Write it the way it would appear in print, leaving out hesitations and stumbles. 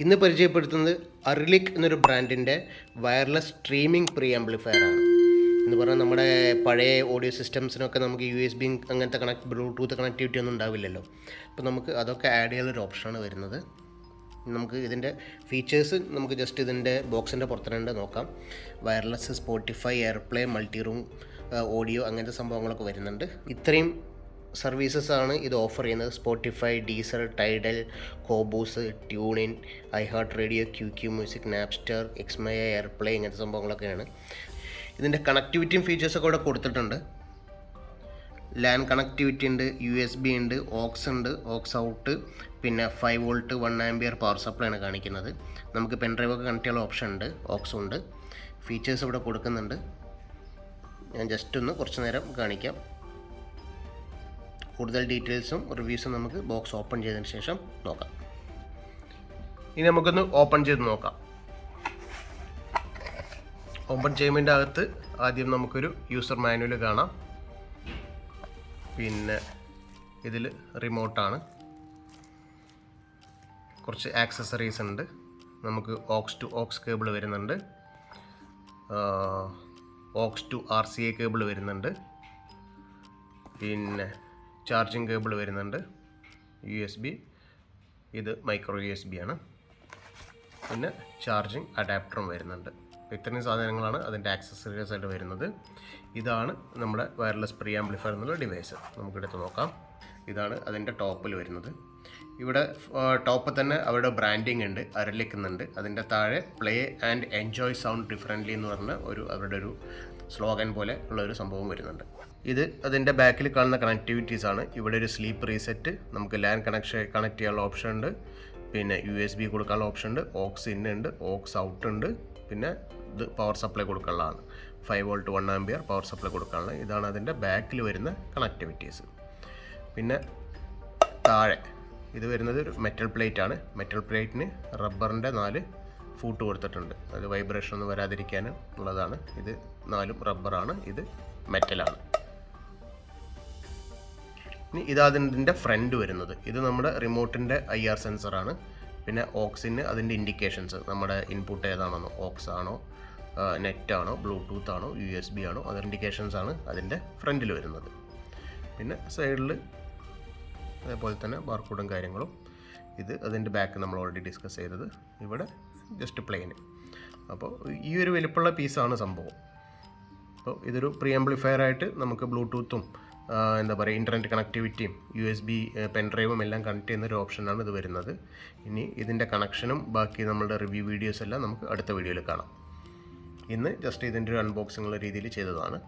ഇന്ന് പരിചയപ്പെടുത്തുന്നത് അർലിക് എന്നൊരു ബ്രാൻഡിൻ്റെ വയർലെസ് സ്ട്രീമിംഗ് പ്രീ ആംപ്ലിഫയർ ആണ്. എന്ന് പറഞ്ഞാൽ നമ്മുടെ പഴയ ഓഡിയോ സിസ്റ്റംസിനൊക്കെ നമുക്ക് USB അങ്ങനത്തെ ബ്ലൂടൂത്ത് കണക്ടിവിറ്റി ഒന്നും ഉണ്ടാവില്ലല്ലോ. അപ്പോൾ നമുക്ക് അതൊക്കെ ആഡ് ചെയ്യാനുള്ളൊരു ഓപ്ഷനാണ് വരുന്നത്. നമുക്ക് ഇതിൻ്റെ ഫീച്ചേഴ്സ് നമുക്ക് ജസ്റ്റ് ഇതിൻ്റെ ബോക്സിൻ്റെ പുറത്തുണ്ട് നോക്കാം. Wireless Spotify, AirPlay, multi room audio അങ്ങനത്തെ സംഭവങ്ങളൊക്കെ വരുന്നുണ്ട്. ഇത്രയും സർവീസസ് ആണ് ഇത് ഓഫർ ചെയ്യുന്നത്. Spotify, Deezer, Tidal, Qobuz, TuneIn, iHeart radio, QQ music, Napster, എക്സ്മയ, എയർപ്ലേ ഇങ്ങനത്തെ സംഭവങ്ങളൊക്കെയാണ്. ഇതിൻ്റെ കണക്ടിവിറ്റിയും ഫീച്ചേഴ്സൊക്കെ ഇവിടെ കൊടുത്തിട്ടുണ്ട്. ലാൻ കണക്ടിവിറ്റി ഉണ്ട്, USB ഉണ്ട്, ഓക്സ് ഉണ്ട്, ഓക്സ് ഔട്ട്, പിന്നെ 5 വോൾട്ട് 1 ആംപിയർ പവർ സപ്ലൈ ആണ് കാണിക്കുന്നത്. നമുക്ക് പെൻഡ്രൈവ് ഒക്കെ കണക്ട് ചെയ്യാനുള്ള ഓപ്ഷൻ ഉണ്ട്, ഓക്സും ഉണ്ട്. ഫീച്ചേഴ്സ് ഇവിടെ കൊടുക്കുന്നുണ്ട്. ഞാൻ ജസ്റ്റ് ഒന്ന് കുറച്ച് നേരം കാണിക്കാം. കൂടുതൽ ഡീറ്റെയിൽസും റിവ്യൂസും നമുക്ക് ബോക്സ് ഓപ്പൺ ചെയ്തതിന് ശേഷം നോക്കാം. ഇനി നമുക്കൊന്ന് ഓപ്പൺ ചെയ്ത് നോക്കാം. ഓപ്പൺ ചെയ്യുന്നതിൻ്റെ അകത്ത് ആദ്യം നമുക്കൊരു യൂസർ മാനുവൽ കാണാം. പിന്നെ ഇതിൽ റിമോട്ടാണ്, കുറച്ച് ആക്സസറീസ് ഉണ്ട്. നമുക്ക് ഓക്സ് ടു ഓക്സ് കേബിൾ വരുന്നുണ്ട്, ഓക്സ് ടു RCA കേബിൾ വരുന്നുണ്ട്, പിന്നെ ചാർജിങ് കേബിൾ വരുന്നുണ്ട്, USB, ഇത് മൈക്രോ USB ആണ്, പിന്നെ ചാർജിങ് അഡാപ്റ്ററും വരുന്നുണ്ട്. ഇത്രയും സാധനങ്ങളാണ് അതിൻ്റെ ആക്സസറീസ് ആയിട്ട് വരുന്നത്. ഇതാണ് നമ്മുടെ വയർലെസ് പ്രീ ആംപ്ലിഫയർ എന്നുള്ള ഡിവൈസ്. നമുക്കെടുത്ത് നോക്കാം. ഇതാണ് അതിൻ്റെ ടോപ്പിൽ വരുന്നത്. ഇവിടെ ടോപ്പ് തന്നെ അവരുടെ ബ്രാൻഡിങ് ഉണ്ട്, അരലിക്കുന്നുണ്ട്. അതിൻ്റെ താഴെ play and enjoy sound differently എന്ന് പറഞ്ഞ അവരുടെ ഒരു സ്ലോഗൻ പോലെ ഉള്ള ഒരു സംഭവം വരുന്നുണ്ട്. ഇത് അതിൻ്റെ ബാക്കിൽ കാണുന്ന കണക്ടിവിറ്റീസ് ആണ്. ഇവിടെ ഒരു സ്ലീപ്പ് റീസെറ്റ്, നമുക്ക് ലാൻ കണക്ട് ചെയ്യാനുള്ള ഓപ്ഷൻ ഉണ്ട്, പിന്നെ USB കൊടുക്കാനുള്ള ഓപ്ഷൻ ഉണ്ട്, ഓക്സ് ഇൻ ഉണ്ട്, ഓക്സ് ഔട്ട് ഉണ്ട്, പിന്നെ ഇത് പവർ സപ്ലൈ കൊടുക്കാനുള്ളതാണ്. 5 വോൾട്ട് 1 ആംപിയർ പവർ സപ്ലൈ കൊടുക്കാനുള്ള. ഇതാണ് അതിൻ്റെ ബാക്കിൽ വരുന്ന കണക്ടിവിറ്റീസ്. പിന്നെ താഴെ ഇത് വരുന്നത് ഒരു മെറ്റൽ പ്ലേറ്റ് ആണ്. മെറ്റൽ പ്ലേറ്റിന് റബ്ബറിൻ്റെ 4 ഫൂട്ട് കൊടുത്തിട്ടുണ്ട്. അത് വൈബ്രേഷൻ ഒന്നും വരാതിരിക്കാൻ ഉള്ളതാണ്. ഇത് 4 റബ്ബറാണ്, ഇത് മെറ്റലാണ്. ഇനി ഇതതിൻ്റെ ഫ്രണ്ട് വരുന്നത്, ഇത് നമ്മുടെ റിമോട്ടിൻ്റെ IR സെൻസറാണ്. പിന്നെ ഓക്സിന് അതിൻ്റെ ഇൻഡിക്കേഷൻസ്, നമ്മുടെ ഇൻപുട്ട് ഏതാണെന്നോ, ഓക്സ് ആണോ, നെറ്റ് ആണോ, ബ്ലൂടൂത്ത് ആണോ, USB ആണോ, അത് ഇൻഡിക്കേഷൻസ് ആണ് അതിൻ്റെ ഫ്രണ്ടിൽ വരുന്നത്. പിന്നെ സൈഡിൽ അതേപോലെ തന്നെ ബാർകോഡും കാര്യങ്ങളും. ഇത് അതിൻ്റെ ബാക്ക് നമ്മൾ ഓൾറെഡി ഡിസ്കസ് ചെയ്തത്. ഇവിടെ ജസ്റ്റ് പ്ലെയിൻ. അപ്പോൾ ഈ ഒരു വലിപ്പമുള്ള പീസാണ് സംഭവം. അപ്പോൾ ഇതൊരു പ്രീ ആംപ്ലിഫയർ ആയിട്ട് നമുക്ക് ബ്ലൂടൂത്തും എന്താ പറയുക ഇൻ്റർനെറ്റ് കണക്ടിവിറ്റിയും USB പെൻഡ്രൈവും എല്ലാം കണക്ട് ചെയ്യുന്ന ഒരു ഓപ്ഷനാണ് ഇത് വരുന്നത്. ഇനി ഇതിൻ്റെ കണക്ഷനും ബാക്കി നമ്മളുടെ റിവ്യൂ വീഡിയോസ് എല്ലാം നമുക്ക് അടുത്ത വീഡിയോയിൽ കാണാം. ഇന്ന് ജസ്റ്റ് ഇതിൻ്റെ ഒരു അൺബോക്സിംഗ് ഉള്ള രീതിയിൽ ചെയ്തതാണ്.